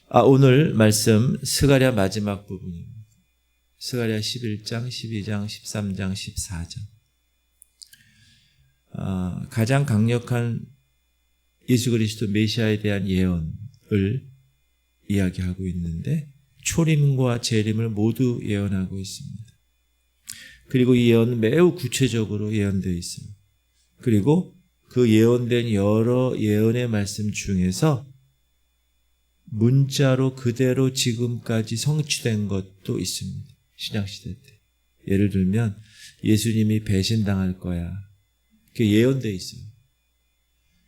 오늘 말씀 스가랴 마지막 부분입니다. 스가랴 11장, 12장, 13장, 14장. 가장 강력한 예수 그리스도 메시아에 대한 예언을 이야기하고 있는데 초림과 재림을 모두 예언하고 있습니다. 그리고 이 예언은 매우 구체적으로 예언되어 있습니다. 그리고 그 예언된 여러 예언의 말씀 중에서 문자로 그대로 지금까지 성취된 것도 있습니다. 신약시대 때. 예를 들면 예수님이 배신당할 거야. 그게 예언되어 있어요.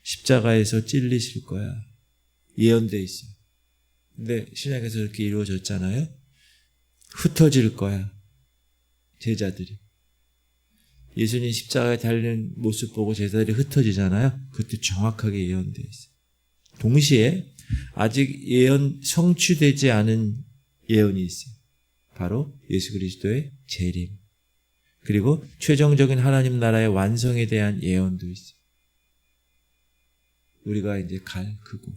십자가에서 찔리실 거야. 예언되어 있어요. 근데 신약에서 이렇게 이루어졌잖아요. 흩어질 거야. 제자들이. 예수님 십자가에 달린 모습 보고 제자들이 흩어지잖아요. 그것도 정확하게 예언되어 있어요. 동시에 아직 예언 성취되지 않은 예언이 있어요. 바로 예수 그리스도의 재림. 그리고 최종적인 하나님 나라의 완성에 대한 예언도 있어요. 우리가 이제 갈 그곳.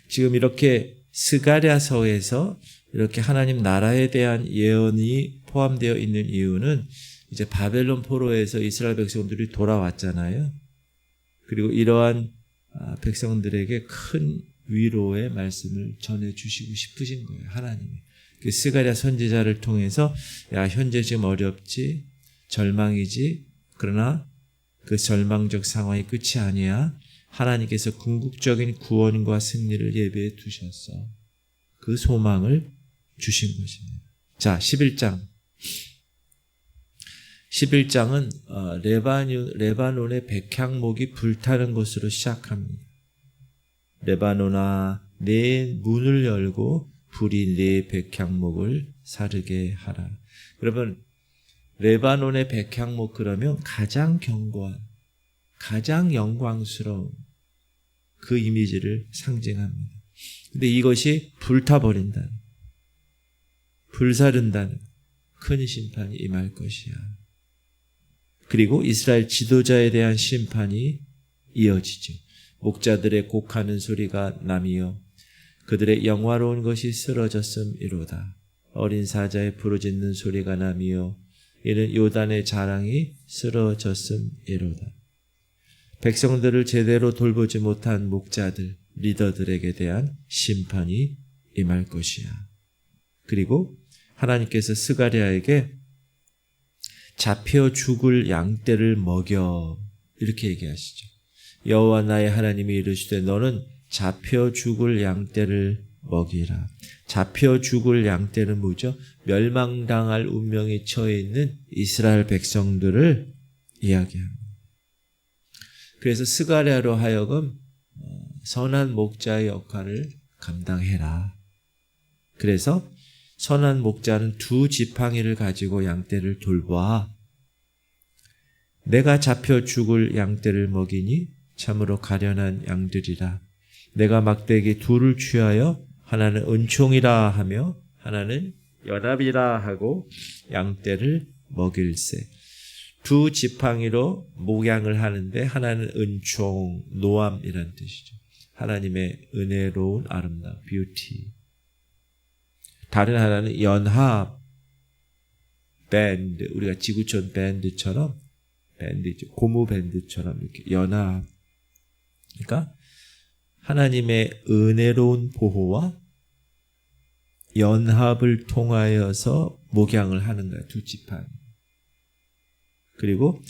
지금 이렇게 스가랴서에서 이렇게 하나님 나라에 대한 예언이 포함되어 있는 이유는 이제 바벨론 포로에서 이스라엘 백성들이 돌아왔잖아요. 그리고 이러한 백성들에게 큰 위로의 말씀을 전해주시고 싶으신 거예요. 하나님이. 그 스가랴 선지자를 통해서 야 현재 지금 어렵지 절망이지 그러나 그 절망적 상황이 끝이 아니야. 하나님께서 궁극적인 구원과 승리를 예비해 두셨어. 그 소망을 주신 것입니다. 자 11장은 레바논의 백향목이 불타는 것으로 시작합니다. 레바논아 내 문을 열고 불이 내 백향목을 사르게 하라. 여러분 레바논의 백향목 그러면 가장 견고한 가장 영광스러운 그 이미지를 상징합니다. 근데 이것이 불타버린다는 불사른다는 큰 심판이 임할 것이야. 그리고 이스라엘 지도자에 대한 심판이 이어지죠. 목자들의 곡하는 소리가 나미요 그들의 영화로운 것이 쓰러졌음이로다. 어린 사자의 부르짖는 소리가 나미요 이는 요단의 자랑이 쓰러졌음이로다. 백성들을 제대로 돌보지 못한 목자들, 리더들에게 대한 심판이 임할 것이야. 그리고 하나님께서 스가랴에게 잡혀 죽을 양떼를 먹여 이렇게 얘기하시죠. 여호와 나의 하나님이 이르시되 너는 잡혀 죽을 양떼를 먹이라. 잡혀 죽을 양떼는 뭐죠? 멸망당할 운명에 처해 있는 이스라엘 백성들을 이야기합니다. 그래서 스가랴로 하여금 선한 목자의 역할을 감당해라. 그래서 선한 목자는 두 지팡이를 가지고 양떼를 돌봐. 내가 잡혀 죽을 양떼를 먹이니 참으로 가련한 양들이라. 내가 막대기 둘을 취하여 하나는 은총이라 하며 하나는 연합이라 하고 양떼를 먹일세. 두 지팡이로 목양을 하는데 하나는 은총, 노암이란 뜻이죠. 하나님의 은혜로운 아름다움, 뷰티. 다른 하나는 연합, 밴드, 우리가 지구촌 밴드처럼, 밴드죠. 고무 밴드처럼 이렇게 연합. 그러니까 하나님의 은혜로운 보호와 연합을 통하여서 목양을 하는 거야. 두 지팡이. 그리고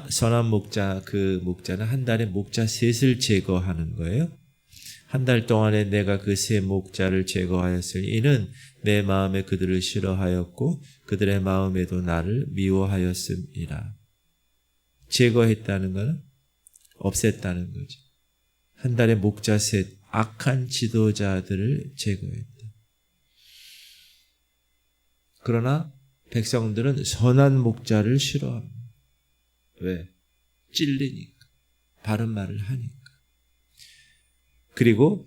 선한 목자, 그 목자는 한 달에 목자 셋을 제거하는 거예요. 한 달 동안에 내가 그 세 목자를 제거하였으니 이는 내 마음에 그들을 싫어하였고 그들의 마음에도 나를 미워하였음이라. 제거했다는 것은 없앴다는 거죠. 한 달에 목자 셋, 악한 지도자들을 제거했다. 그러나 백성들은 선한 목자를 싫어합니다. 왜? 찔리니까. 바른 말을 하니까. 그리고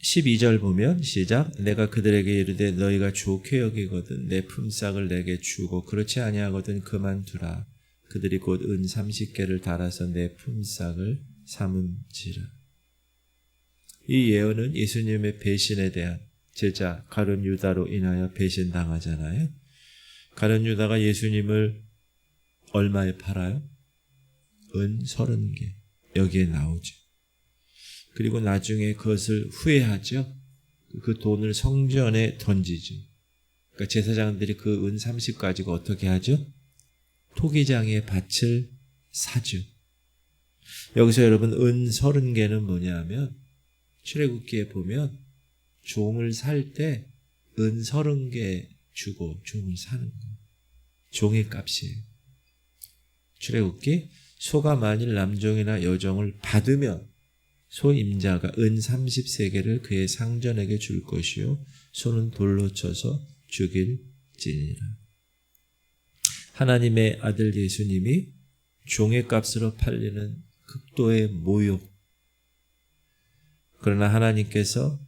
12절 보면 시작. 내가 그들에게 이르되 너희가 좋게 여기거든 내 품삯을 내게 주고 그렇지 아니하거든 그만두라. 그들이 곧 은 30개를 달아서 내 품삯을 삼은지라. 이 예언은 예수님의 배신에 대한 제자 가룟 유다로 인하여 배신당하잖아요. 가룟 유다가 예수님을 얼마에 팔아요? 은 30개. 여기에 나오죠. 그리고 나중에 그것을 후회하죠. 그 돈을 성전에 던지죠. 그러니까 제사장들이 그 은 30 가지고 어떻게 하죠? 토기장에 밭을 사죠. 여기서 여러분 은 30개는 뭐냐면 출애굽기에 보면 종을 살 때 은 30개 주고 종을 사는 거예요. 종의 값이에요. 출애굽기 소가 만일 남종이나 여종을 받으면 소임자가 은 33개를 그의 상전에게 줄 것이요 소는 돌로 쳐서 죽일지니라. 하나님의 아들 예수님이 종의 값으로 팔리는 극도의 모욕. 그러나 하나님께서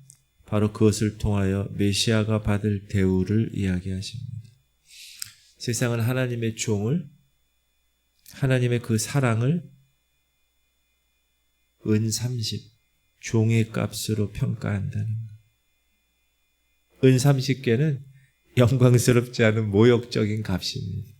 바로 그것을 통하여 메시아가 받을 대우를 이야기하십니다. 세상은 하나님의 종을, 하나님의 그 사랑을 은 30, 종의 값으로 평가한다는 것. 은 30개는 영광스럽지 않은 모욕적인 값입니다.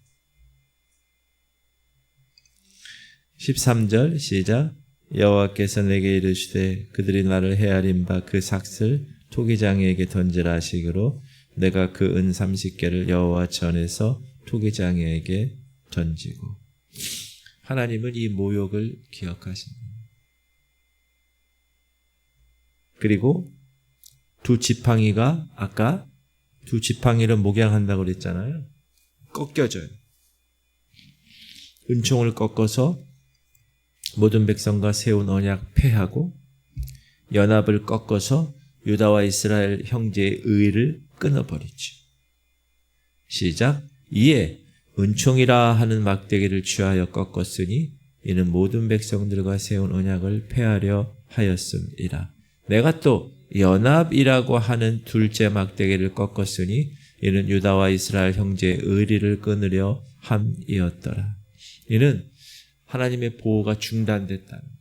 13절 시작. 여호와께서 내게 이르시되 그들이 나를 헤아린 바 그 삭슬 토기장이에게 던지라 하시기로 내가 그 은 30개를 여호와 전에서 토기장이에게 던지고. 하나님은 이 모욕을 기억하십니다. 그리고 두 지팡이가 아까 두 지팡이를 목양한다고 그랬잖아요. 꺾여져요. 은총을 꺾어서 모든 백성과 세운 언약 폐하고 연합을 꺾어서 유다와 이스라엘 형제의 의를 끊어버리죠. 시작. 이에 은총이라 하는 막대기를 취하여 꺾었으니 이는 모든 백성들과 세운 언약을 폐하려 하였음이라. 내가 또 연합이라고 하는 둘째 막대기를 꺾었으니 이는 유다와 이스라엘 형제의 의리를 끊으려 함이었더라. 이는 하나님의 보호가 중단됐다는 거예요.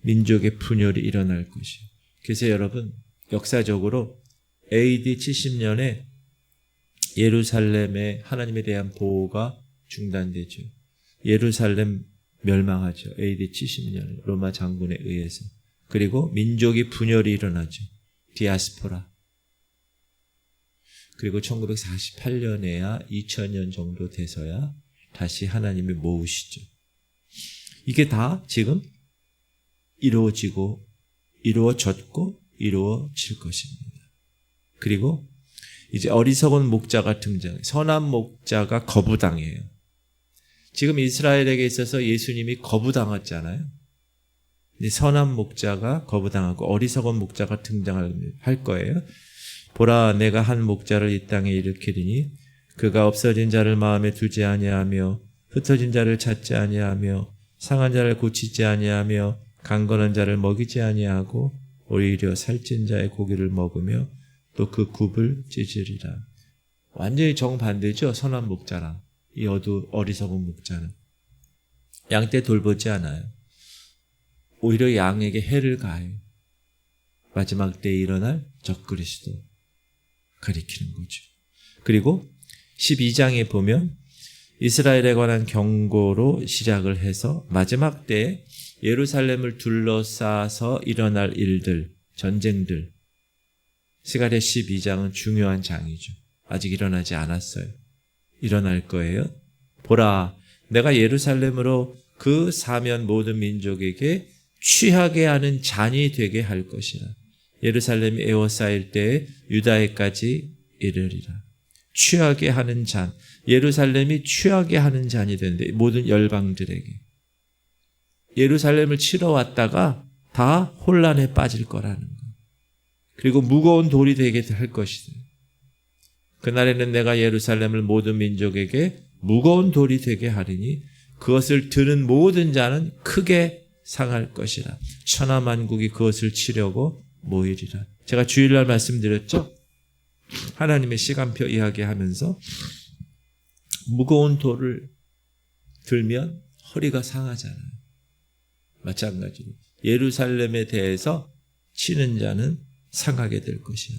민족의 분열이 일어날 것이에요. 그래서 여러분 역사적으로 AD 70년에 예루살렘의 하나님에 대한 보호가 중단되죠. 예루살렘 멸망하죠. AD 70년에 로마 장군에 의해서. 그리고 민족의 분열이 일어나죠. 디아스포라. 그리고 1948년에야 2000년 정도 돼서야 다시 하나님이 모으시죠. 이게 다 지금 이루어지고 이루어졌고 이루어질 것입니다. 그리고 이제 어리석은 목자가 등장해요. 선한 목자가 거부당해요. 지금 이스라엘에게 있어서 예수님이 거부당했잖아요. 근데 선한 목자가 거부당하고 어리석은 목자가 등장할 거예요. 보라, 내가 한 목자를 이 땅에 일으키리니 그가 없어진 자를 마음에 두지 아니하며 흩어진 자를 찾지 아니하며 상한 자를 고치지 아니하며 강건한 자를 먹이지 아니하고 오히려 살찐 자의 고기를 먹으며 또 그 굽을 찢으리라. 완전히 정반대죠. 선한 목자랑 이 어리석은 목자는. 양떼 돌보지 않아요. 오히려 양에게 해를 가해요. 마지막 때에 일어날 적그리스도 가리키는 거죠. 그리고 12장에 보면 이스라엘에 관한 경고로 시작을 해서 마지막 때에 예루살렘을 둘러싸서 일어날 일들, 전쟁들. 스가랴 12장은 중요한 장이죠. 아직 일어나지 않았어요. 일어날 거예요. 보라, 내가 예루살렘으로 그 사면 모든 민족에게 취하게 하는 잔이 되게 할 것이라. 예루살렘이 에워싸일 때에 유다에까지 이르리라. 취하게 하는 잔. 예루살렘이 취하게 하는 잔이 되는데 모든 열방들에게. 예루살렘을 치러 왔다가 다 혼란에 빠질 거라는 거. 그리고 무거운 돌이 되게 할 것이다. 그날에는 내가 예루살렘을 모든 민족에게 무거운 돌이 되게 하리니 그것을 드는 모든 자는 크게 상할 것이라. 천하만국이 그것을 치려고 모이리라. 제가 주일날 말씀드렸죠? 하나님의 시간표 이야기하면서 무거운 돌을 들면 허리가 상하잖아요. 마찬가지로 예루살렘에 대해서 치는 자는 상하게 될 것이야.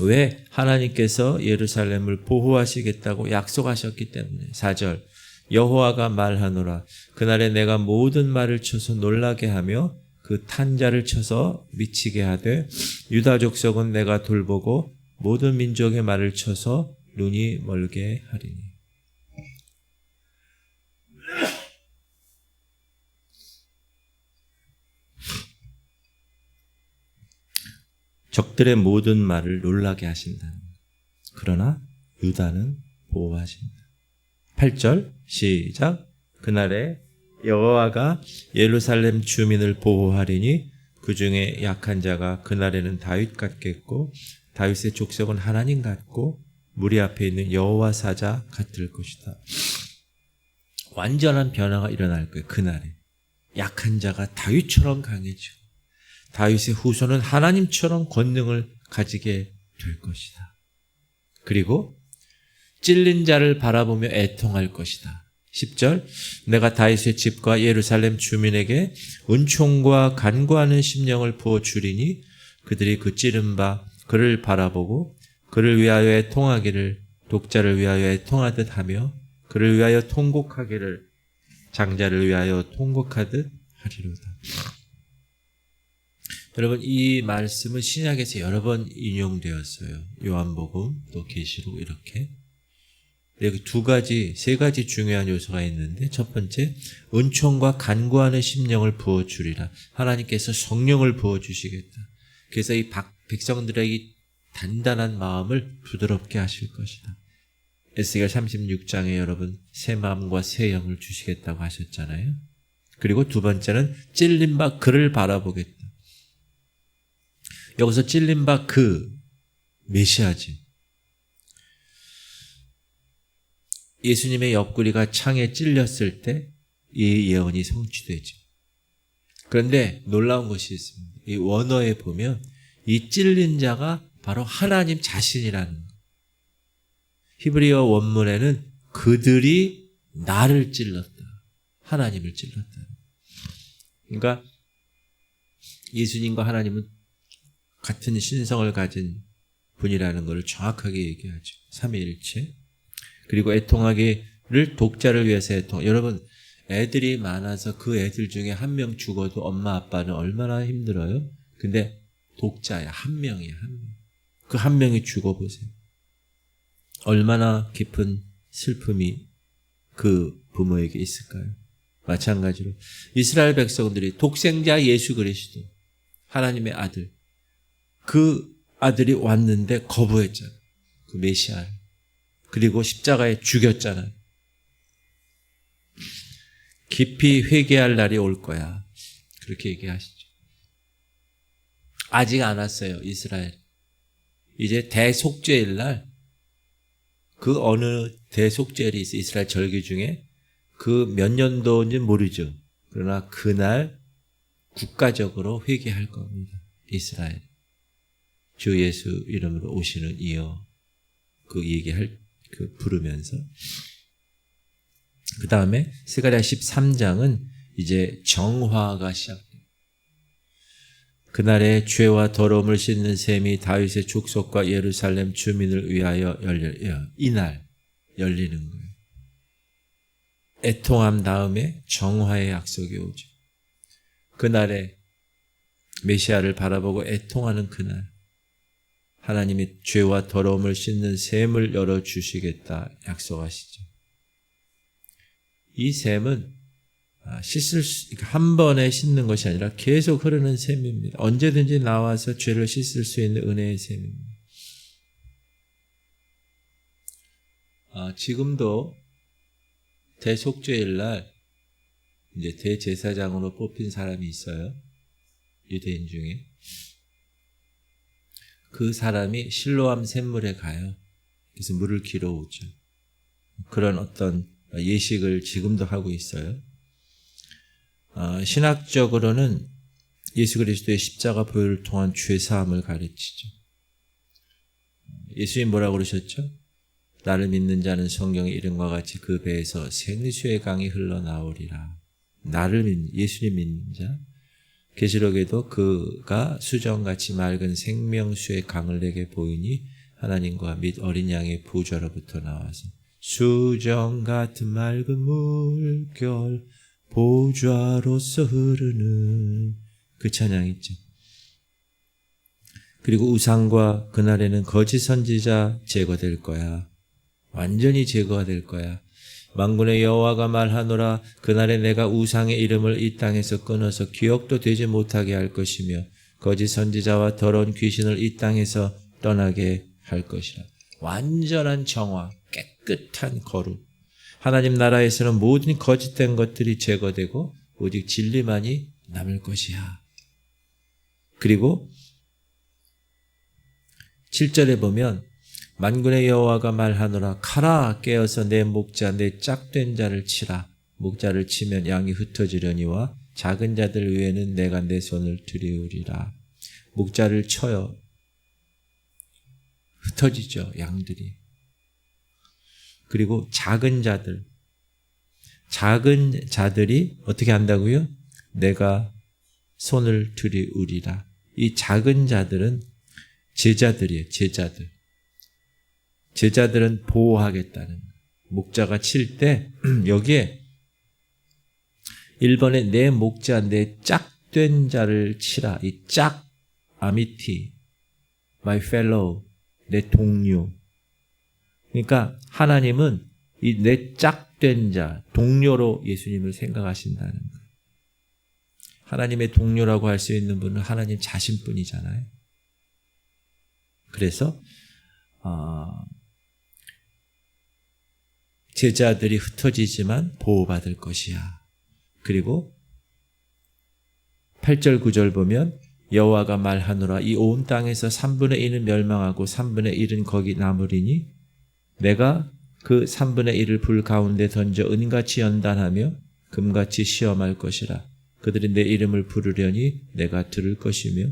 왜? 하나님께서 예루살렘을 보호하시겠다고 약속하셨기 때문에. 4절 여호와가 말하노라 그날에 내가 모든 말을 쳐서 놀라게 하며 그 탄자를 쳐서 미치게 하되 유다 족속은 내가 돌보고 모든 민족의 말을 쳐서 눈이 멀게 하리니. 적들의 모든 말을 놀라게 하신다. 그러나 유다는 보호하신다. 8절 시작. 그날에 여호와가 예루살렘 주민을 보호하리니 그 중에 약한 자가 그날에는 다윗 같겠고 다윗의 족속은 하나님 같고 무리 앞에 있는 여호와 사자 같을 것이다. 완전한 변화가 일어날 거예요. 그날에 약한 자가 다윗처럼 강해지고 다윗의 후손은 하나님처럼 권능을 가지게 될 것이다. 그리고 찔린 자를 바라보며 애통할 것이다. 10절 내가 다윗의 집과 예루살렘 주민에게 은총과 간구하는 심령을 부어주리니 그들이 그 찌른 바 그를 바라보고 그를 위하여 애통하기를 독자를 위하여 애통하듯 하며 그를 위하여 통곡하기를 장자를 위하여 통곡하듯 하리로다. 여러분 이 말씀은 신약에서 여러 번 인용되었어요. 요한복음 또 계시록 이렇게. 여기 세 가지 중요한 요소가 있는데 첫 번째 은총과 간구하는 심령을 부어주리라. 하나님께서 성령을 부어주시겠다. 그래서 이 백성들의 단단한 마음을 부드럽게 하실 것이다. 에스겔 36장에 여러분 새 마음과 새 영을 주시겠다고 하셨잖아요. 그리고 두 번째는 찔린 바 그를 바라보겠다. 여기서 찔린 바 그 메시아지. 예수님의 옆구리가 창에 찔렸을 때 이 예언이 성취되죠. 그런데 놀라운 것이 있습니다. 이 원어에 보면 이 찔린 자가 바로 하나님 자신이라는 것. 히브리어 원문에는 그들이 나를 찔렀다. 하나님을 찔렀다. 그러니까 예수님과 하나님은 같은 신성을 가진 분이라는 것을 정확하게 얘기하죠. 삼위일체. 그리고 애통하기를 독자를 위해서 애통. 여러분 애들이 많아서 그 애들 중에 한 명 죽어도 엄마 아빠는 얼마나 힘들어요? 근데 독자야. 한 명이야. 한 명. 그 한 명이 죽어보세요. 얼마나 깊은 슬픔이 그 부모에게 있을까요? 마찬가지로 이스라엘 백성들이 독생자 예수 그리스도 하나님의 아들 그 아들이 왔는데 거부했잖아요. 그 메시아를. 그리고 십자가에 죽였잖아요. 깊이 회개할 날이 올 거야. 그렇게 얘기하시죠. 아직 안 왔어요. 이스라엘. 이제 대속죄일 날 그 어느 대속죄일이 있어요. 이스라엘 절기 중에 그 몇 년도인지 모르죠. 그러나 그날 국가적으로 회개할 겁니다. 이스라엘. 주 예수 이름으로 오시는 이여 그 얘기할 부르면서 그 다음에 스가랴 13장은 이제 정화가 시작돼요. 그날에 죄와 더러움을 씻는 셈이 다윗의 족속과 예루살렘 주민을 위하여 이날 열리는 거예요. 애통함 다음에 정화의 약속이 오죠. 그날에 메시아를 바라보고 애통하는 그날 하나님이 죄와 더러움을 씻는 셈을 열어주시겠다 약속하시죠. 이 셈은 한 번에 씻는 것이 아니라 계속 흐르는 셈입니다. 언제든지 나와서 죄를 씻을 수 있는 은혜의 셈입니다. 지금도 대속죄일 날 이제 대제사장으로 뽑힌 사람이 있어요. 유대인 중에. 그 사람이 실로암 샘물에 가요. 그래서 물을 길어오죠. 그런 어떤 예식을 지금도 하고 있어요. 신학적으로는 예수 그리스도의 십자가 보혈을 통한 죄사함을 가르치죠. 예수님 뭐라고 그러셨죠? 나를 믿는 자는 성경의 이름과 같이 그 배에서 생수의 강이 흘러나오리라. 예수님 믿는 자. 계시록에도 그가 수정같이 맑은 생명수의 강을 내게 보이니 하나님과 및 어린 양의 보좌로부터 나와서 수정 같은 맑은 물결 보좌로서 흐르는 그 찬양 있죠. 그리고 우상과 그날에는 거짓 선지자 제거될 거야. 완전히 제거가 될 거야. 만군의 여호와가 말하노라 그날에 내가 우상의 이름을 이 땅에서 끊어서 기억도 되지 못하게 할 것이며 거짓 선지자와 더러운 귀신을 이 땅에서 떠나게 할 것이라. 완전한 정화, 깨끗한 거룩. 하나님 나라에서는 모든 거짓된 것들이 제거되고 오직 진리만이 남을 것이야. 그리고 7절에 보면 만군의 여호와가 말하노라 가라 깨어서 내 목자 내 짝된 자를 치라. 목자를 치면 양이 흩어지려니와 작은 자들 위에는 내가 내 손을 들이우리라. 목자를 쳐요. 흩어지죠, 양들이. 그리고 작은 자들이 어떻게 한다고요? 내가 손을 들이우리라. 이 작은 자들은 제자들이에요. 제자들은 보호하겠다는. 목자가 칠 때 여기에 1번에 내 목자 내 짝된 자를 치라. 이 짝, 아미티, my fellow, 내 동료. 그러니까 하나님은 이 내 짝된 자, 동료로 예수님을 생각하신다는 거예요. 하나님의 동료라고 할 수 있는 분은 하나님 자신뿐이잖아요. 그래서 제자들이 흩어지지만 보호받을 것이야. 그리고 8절 9절 보면 여호와가 말하노라 이 온 땅에서 3분의 1은 멸망하고 3분의 1은 거기 남으리니 내가 그 3분의 1을 불 가운데 던져 은같이 연단하며 금같이 시험할 것이라. 그들이 내 이름을 부르려니 내가 들을 것이며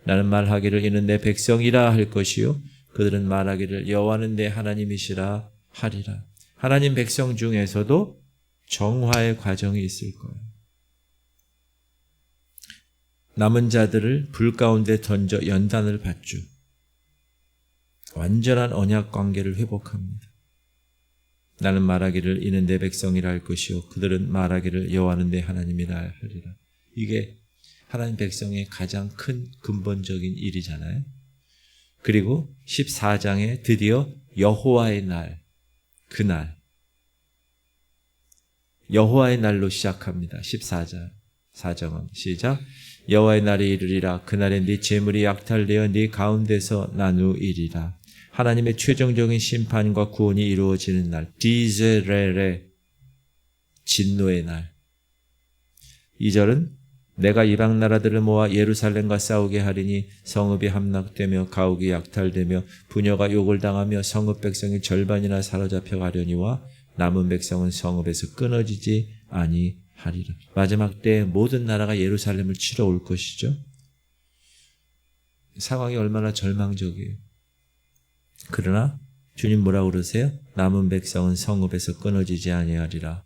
나는 말하기를 이는 내 백성이라 할 것이요 그들은 말하기를 여호와는 내 하나님이시라 하리라. 하나님 백성 중에서도 정화의 과정이 있을 거예요. 남은 자들을 불 가운데 던져 연단을 받죠. 완전한 언약 관계를 회복합니다. 나는 말하기를 이는 내 백성이라 할 것이요 그들은 말하기를 여호와는 내 하나님이라 하리라. 이게 하나님 백성의 가장 큰 근본적인 일이잖아요. 그리고 14장에 드디어 여호와의 날, 그날 여호와의 날로 시작합니다. 14장 4장은 시작. 여호와의 날이 이르리라. 그날에 네 재물이 약탈되어 네 가운데서 나누이리라. 하나님의 최종적인 심판과 구원이 이루어지는 날, 디제레레, 진노의 날. 2절은 내가 이방 나라들을 모아 예루살렘과 싸우게 하리니 성읍이 함락되며 가옥이 약탈되며 부녀가 욕을 당하며 성읍 백성이 절반이나 사로잡혀 가려니와 남은 백성은 성읍에서 끊어지지 아니하리라. 마지막 때에 모든 나라가 예루살렘을 치러 올 것이죠. 상황이 얼마나 절망적이에요. 그러나 주님 뭐라고 그러세요? 남은 백성은 성읍에서 끊어지지 아니하리라.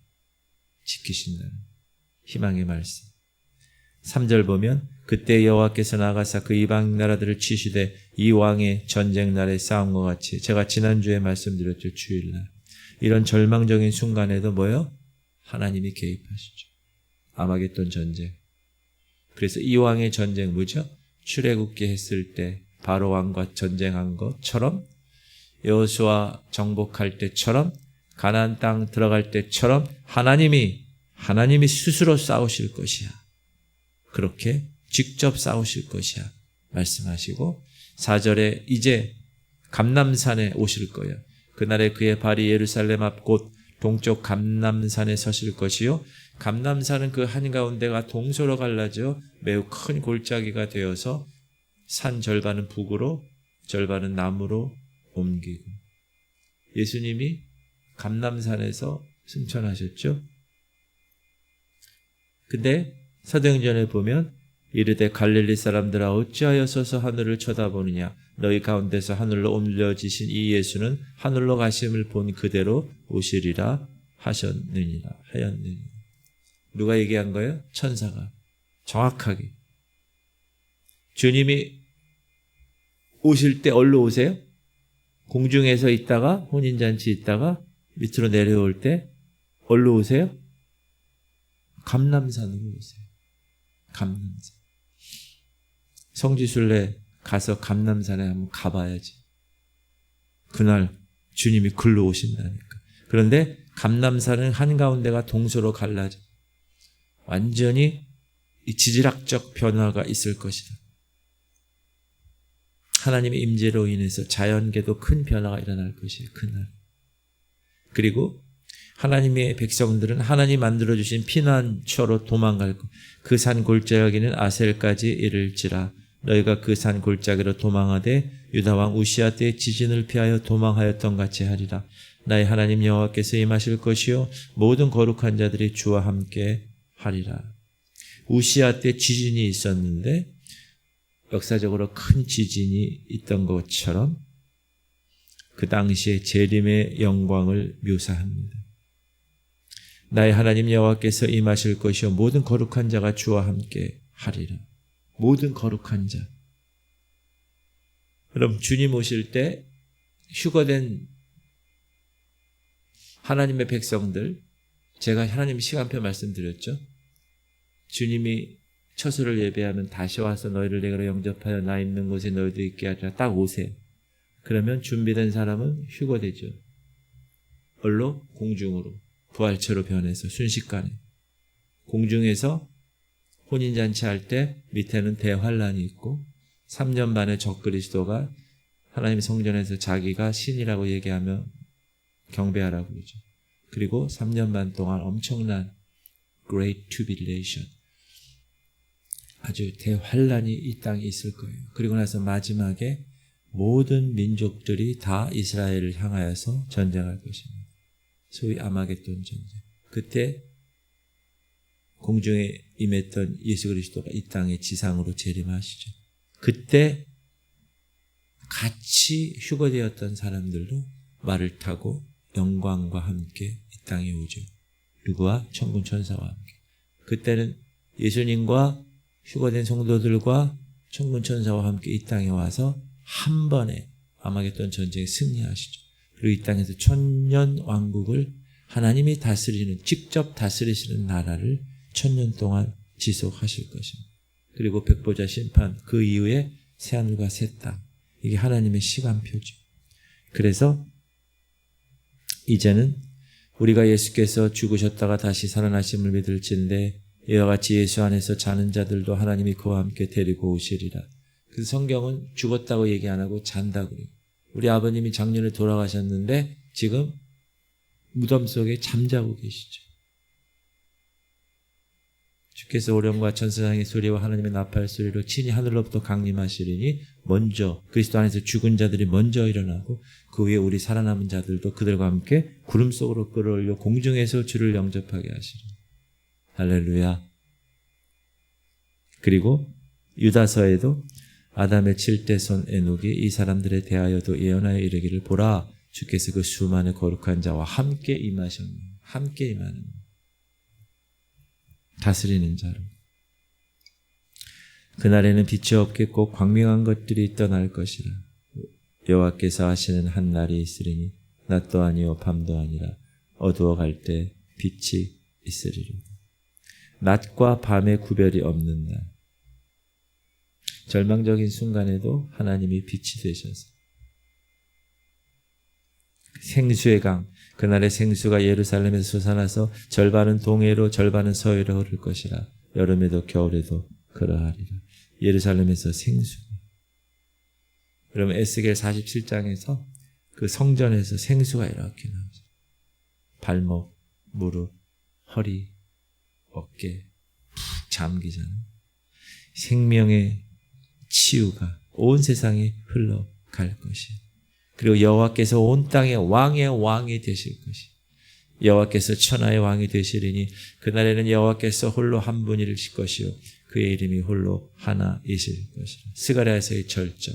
지키신다는 희망의 말씀. 3절 보면 그때 여호와께서 나가사 그 이방 나라들을 치시되 이 왕의 전쟁 날의 싸움과 같이 제가 지난주에 말씀드렸죠. 주일날. 이런 절망적인 순간에도 뭐요? 하나님이 개입하시죠. 아마겟돈 전쟁. 그래서 이 왕의 전쟁 뭐죠? 출애굽기 했을 때 바로 왕과 전쟁한 것처럼 여호수아 정복할 때처럼 가나안 땅 들어갈 때처럼 하나님이 스스로 싸우실 것이야. 그렇게 직접 싸우실 것이야 말씀하시고 4절에 이제 감람산에 오실 거예요. 그날에 그의 발이 예루살렘 앞 곧 동쪽 감람산에 서실 것이요 감람산은 그 한가운데가 동서로 갈라져 매우 큰 골짜기가 되어서 산 절반은 북으로 절반은 남으로 옮기고 예수님이 감람산에서 승천하셨죠. 근데 사도행전에 보면 이르되 갈릴리 사람들아 어찌하여 서서 하늘을 쳐다보느냐 너희 가운데서 하늘로 옮겨지신 이 예수는 하늘로 가심을 본 그대로 오시리라 하였느니라. 누가 얘기한 거예요? 천사가 정확하게 주님이 오실 때 얼로 오세요? 공중에서 있다가 혼인잔치 있다가 밑으로 내려올 때 얼로 오세요? 감람산으로 오세요. 감람산. 성지순례 가서 감람산에 한번 가봐야지. 그날 주님이 글로 오신다니까. 그런데 감람산은 한가운데가 동서로 갈라져. 완전히 이 지질학적 변화가 있을 것이다. 하나님의 임재로 인해서 자연계도 큰 변화가 일어날 것이에요. 그날. 그리고 하나님의 백성들은 하나님 만들어주신 피난처로 도망갈 것. 그 산 골짜기는 아셀까지 이를지라. 너희가 그 산 골짜기로 도망하되 유다왕 우시아 때의 지진을 피하여 도망하였던 같이 하리라. 나의 하나님 여호와께서 임하실 것이요 모든 거룩한 자들이 주와 함께 하리라. 우시아 때 지진이 있었는데 역사적으로 큰 지진이 있던 것처럼 그 당시에 재림의 영광을 묘사합니다. 나의 하나님 여호와께서 임하실 것이요 모든 거룩한 자가 주와 함께 하리라. 모든 거룩한 자. 그럼 주님 오실 때 휴거된 하나님의 백성들, 제가 하나님 시간표 말씀드렸죠. 주님이 처소를 예배하면 다시 와서 너희를 내게로 영접하여 나 있는 곳에 너희도 있게 하리라. 딱 오세요. 그러면 준비된 사람은 휴거되죠. 얼로? 공중으로. 부활체로 변해서 순식간에. 공중에서 혼인잔치 할 때 밑에는 대환란이 있고 3년 만에 적그리스도가 하나님 성전에서 자기가 신이라고 얘기하며 경배하라고 그러죠. 그리고 3년 반 동안 엄청난 Great Tribulation, 아주 대환란이 이 땅에 있을 거예요. 그리고 나서 마지막에 모든 민족들이 다 이스라엘을 향하여서 전쟁할 것입니다. 소위 아마겟돈 전쟁. 그때 공중에 임했던 예수 그리스도가 이 땅의 지상으로 재림하시죠. 그때 같이 휴거되었던 사람들도 말을 타고 영광과 함께 이 땅에 오죠. 누구와? 천군 천사와 함께. 그때는 예수님과 휴거된 성도들과 천군 천사와 함께 이 땅에 와서 한 번에 아마겟돈 전쟁에 승리하시죠. 그리고 이 땅에서 천년 왕국을 하나님이 다스리는, 직접 다스리시는 나라를 천년 동안 지속하실 것입니다. 그리고 백보자 심판, 그 이후에 새하늘과 새 땅. 이게 하나님의 시간표죠. 그래서 이제는 우리가 예수께서 죽으셨다가 다시 살아나심을 믿을진데 이와 같이 예수 안에서 자는 자들도 하나님이 그와 함께 데리고 오시리라. 그래서 성경은 죽었다고 얘기 안 하고 잔다고 그래요. 우리 아버님이 작년에 돌아가셨는데 지금 무덤 속에 잠자고 계시죠. 주께서 오령과 천사장의 소리와 하나님의 나팔 소리로 친히 하늘로부터 강림하시리니 먼저 그리스도 안에서 죽은 자들이 먼저 일어나고 그 위에 우리 살아남은 자들도 그들과 함께 구름 속으로 끌어올려 공중에서 주를 영접하게 하시리니. 할렐루야. 그리고 유다서에도 아담의 7대 손 에녹이 이 사람들에 대하여도 예언하여 이르기를 보라 주께서 그 수많은 거룩한 자와 함께 임하셨네. 함께 임하는 다스리는 자로. 그날에는 빛이 없겠고 광명한 것들이 떠날 것이라. 여호와께서 하시는 한 날이 있으리니 낮도 아니요 밤도 아니라 어두워 갈 때 빛이 있으리라. 낮과 밤의 구별이 없는 날. 절망적인 순간에도 하나님이 빛이 되셔서 생수의 강, 그날의 생수가 예루살렘에서 솟아나서 절반은 동해로 절반은 서해로 흐를 것이라. 여름에도 겨울에도 그러하리라. 예루살렘에서 생수. 그러면 에스겔 47장에서 그 성전에서 생수가 이렇게 나오죠. 발목, 무릎, 허리, 어깨 푹 잠기잖아요. 생명의 치유가 온 세상에 흘러갈 것이에요. 그리고 여호와께서 온 땅의 왕의 왕이 되실 것이에요. 여호와께서 천하의 왕이 되시리니 그날에는 여호와께서 홀로 한 분이실 것이요 그의 이름이 홀로 하나이실 것이라. 스가랴에서의 절정.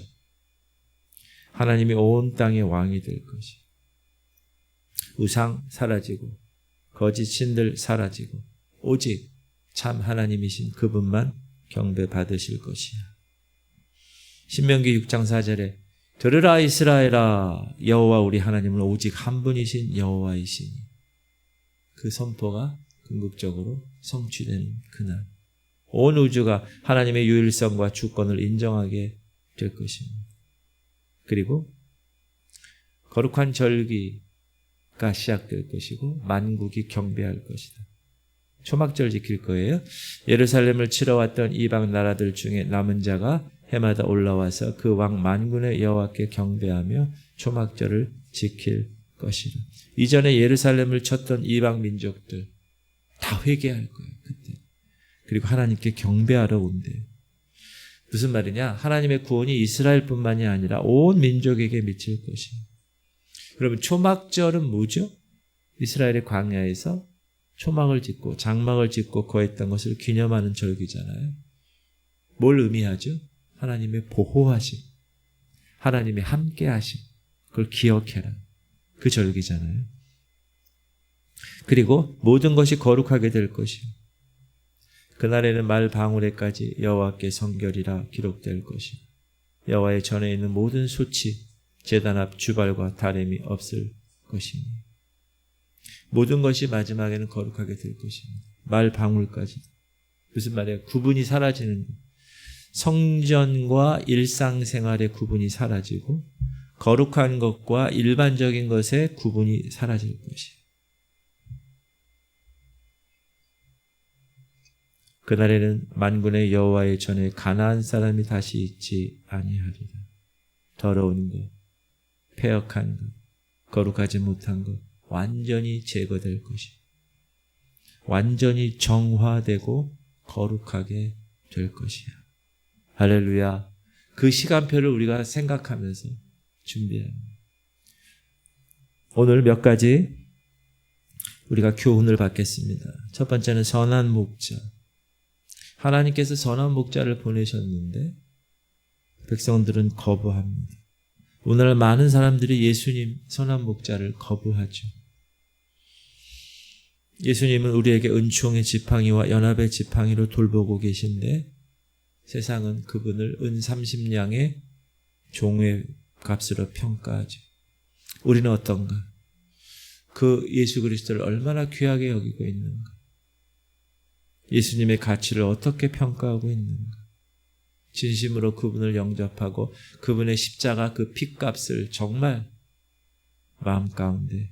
하나님이 온 땅의 왕이 될 것이에요. 우상 사라지고 거짓 신들 사라지고 오직 참 하나님이신 그분만 경배 받으실 것이야. 신명기 6장 4절에 들으라 이스라엘아 여호와 우리 하나님은 오직 한 분이신 여호와이시니 그 선포가 궁극적으로 성취되는 그날 온 우주가 하나님의 유일성과 주권을 인정하게 될 것입니다. 그리고 거룩한 절기가 시작될 것이고 만국이 경배할 것이다. 초막절 지킬 거예요. 예루살렘을 치러 왔던 이방 나라들 중에 남은 자가 해마다 올라와서 그 왕 만군의 여호와께 경배하며 초막절을 지킬 것이라. 이전에 예루살렘을 쳤던 이방 민족들 다 회개할 거예요. 그때. 그리고 하나님께 경배하러 온대요. 무슨 말이냐? 하나님의 구원이 이스라엘뿐만이 아니라 온 민족에게 미칠 것이에요. 여러분 초막절은 뭐죠? 이스라엘의 광야에서 초막을 짓고 장막을 짓고 거했던 것을 기념하는 절기잖아요. 뭘 의미하죠? 하나님의 보호하심, 하나님의 함께하심, 그걸 기억해라. 그 절기잖아요. 그리고 모든 것이 거룩하게 될 것이요. 그날에는 말 방울에까지 여호와께 성결이라 기록될 것이요. 여호와의 전에 있는 모든 소치, 제단 앞 주발과 다름이 없을 것이니 모든 것이 마지막에는 거룩하게 될 것입니다. 말 방울까지. 무슨 말이에요? 구분이 사라지는 성전과 일상생활의 구분이 사라지고 거룩한 것과 일반적인 것의 구분이 사라질 것이에요. 그날에는 만군의 여호와의 전에 가나안 사람이 다시 있지 아니하리라. 더러운 것, 패역한 것, 거룩하지 못한 것 완전히 제거될 것이 완전히 정화되고 거룩하게 될 것이야. 할렐루야. 그 시간표를 우리가 생각하면서 준비합니다. 오늘 몇 가지 우리가 교훈을 받겠습니다. 첫 번째는 선한 목자. 하나님께서 선한 목자를 보내셨는데 백성들은 거부합니다. 오늘 많은 사람들이 예수님 선한 목자를 거부하죠. 예수님은 우리에게 은총의 지팡이와 연합의 지팡이로 돌보고 계신데 세상은 그분을 은 30냥의 종의 값으로 평가하죠. 우리는 어떤가? 그 예수 그리스도를 얼마나 귀하게 여기고 있는가? 예수님의 가치를 어떻게 평가하고 있는가? 진심으로 그분을 영접하고 그분의 십자가 그 핏값을 정말 마음 가운데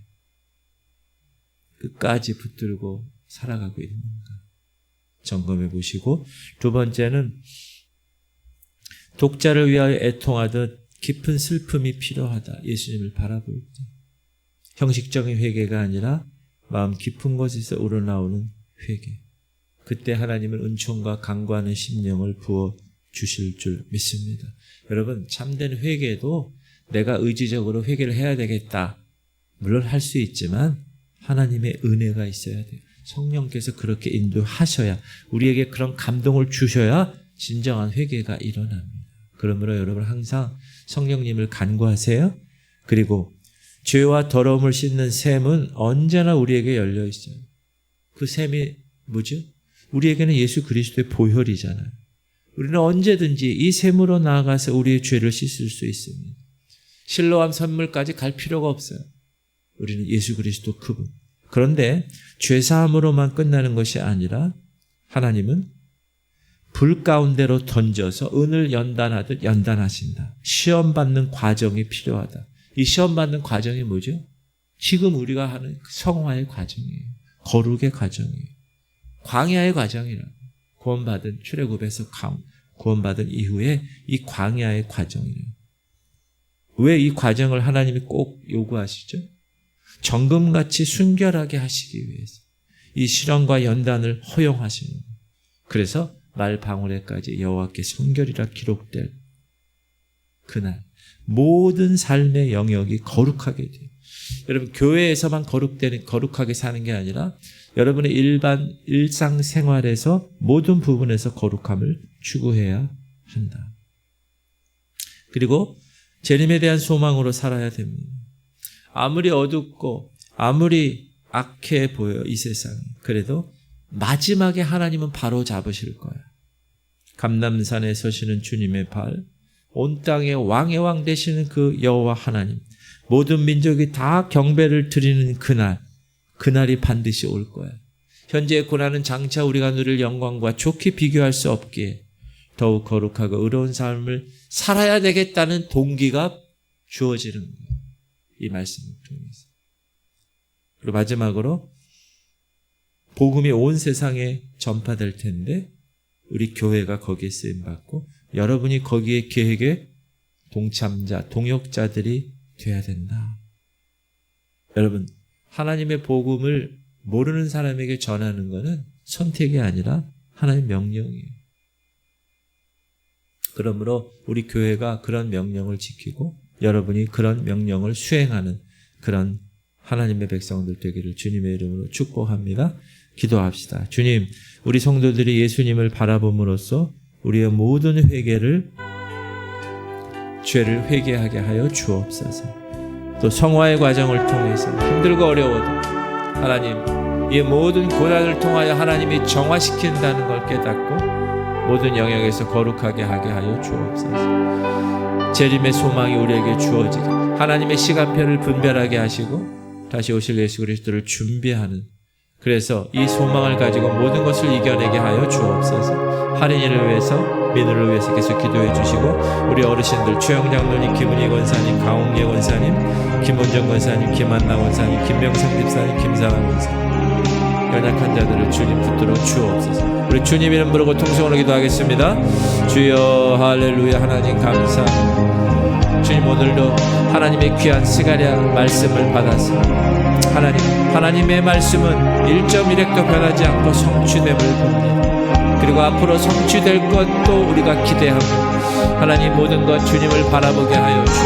끝까지 붙들고 살아가고 있는가 점검해 보시고, 두 번째는 독자를 위하여 애통하듯 깊은 슬픔이 필요하다. 예수님을 바라볼 때 형식적인 회개가 아니라 마음 깊은 곳에서 우러나오는 회개. 그때 하나님은 은총과 강구하는 심령을 부어 주실 줄 믿습니다. 여러분, 참된 회개도 내가 의지적으로 회개를 해야 되겠다, 물론 할 수 있지만 하나님의 은혜가 있어야 돼요. 성령께서 그렇게 인도하셔야, 우리에게 그런 감동을 주셔야 진정한 회개가 일어납니다. 그러므로 여러분 항상 성령님을 간구하세요. 그리고 죄와 더러움을 씻는 샘은 언제나 우리에게 열려 있어요. 그 샘이 뭐죠? 우리에게는 예수 그리스도의 보혈이잖아요. 우리는 언제든지 이 샘으로 나아가서 우리의 죄를 씻을 수 있습니다. 실로암 선물까지 갈 필요가 없어요. 우리는 예수 그리스도 그분. 그런데 죄사함으로만 끝나는 것이 아니라 하나님은 불 가운데로 던져서 은을 연단하듯 연단하신다. 시험받는 과정이 필요하다. 이 시험받는 과정이 뭐죠? 지금 우리가 하는 성화의 과정이에요. 거룩의 과정이에요. 광야의 과정이라고. 구원받은 출애굽에서 구원받은 이후에 이 광야의 과정이에요. 왜 이 과정을 하나님이 꼭 요구하시죠? 정금같이 순결하게 하시기 위해서 이 시련과 연단을 허용하시는 거예요. 그래서 말 방울에까지 여호와께 성결이라 기록될 그날 모든 삶의 영역이 거룩하게 돼요. 여러분, 교회에서만 거룩하게 사는 게 아니라 여러분의 일반 일상생활에서 모든 부분에서 거룩함을 추구해야 한다. 그리고 재림에 대한 소망으로 살아야 됩니다. 아무리 어둡고 아무리 악해 보여 이 세상이, 그래도 마지막에 하나님은 바로 잡으실 거야. 감람산에 서시는 주님의 발, 온 땅의 왕의 왕 되시는 그 여호와 하나님, 모든 민족이 다 경배를 드리는 그날이 반드시 올 거야. 현재의 고난은 장차 우리가 누릴 영광과 좋게 비교할 수 없기에 더욱 거룩하고 의로운 삶을 살아야 되겠다는 동기가 주어지는 거예요. 이 말씀을 통해서. 그리고 마지막으로 복음이 온 세상에 전파될 텐데 우리 교회가 거기에 쓰임받고 여러분이 거기에 계획의 동참자, 동역자들이 돼야 된다. 여러분, 하나님의 복음을 모르는 사람에게 전하는 것은 선택이 아니라 하나님의 명령이에요. 그러므로 우리 교회가 그런 명령을 지키고 여러분이 그런 명령을 수행하는 그런 하나님의 백성들 되기를 주님의 이름으로 축복합니다. 기도합시다. 주님, 우리 성도들이 예수님을 바라봄으로써 우리의 모든 회개를, 죄를 회개하게 하여 주옵소서. 또 성화의 과정을 통해서 힘들고 어려워도 하나님, 이 모든 고난을 통하여 하나님이 정화시킨다는 걸 깨닫고 모든 영역에서 거룩하게 하게 하여 주옵소서. 재림의 소망이 우리에게 주어지게 하나님의 시간표를 분별하게 하시고 다시 오실 예수 그리스도를 준비하는, 그래서 이 소망을 가지고 모든 것을 이겨내게 하여 주옵소서. 할인이를 위해서, 민우를 위해서 계속 기도해 주시고 우리 어르신들 최영 장로님, 김은희 권사님, 강홍예 권사님, 김원정 권사님, 김한나 권사님, 김명성 집사님, 김상환 권사님, 연약한 자들을 주님 붙들어 주옵소서. 우리 주님 이름 부르고 통성으로 기도하겠습니다. 주여 할렐루야. 하나님 감사합니다. 주님, 오늘도 하나님의 귀한 스가랴 말씀을 받아서 하나님의 말씀은 1.1획도 변하지 않고 성취됨을 봅니다. 그리고 앞으로 성취될 것도 우리가 기대하고 하나님 모든 것 주님을 바라보게 하여 주옵소서.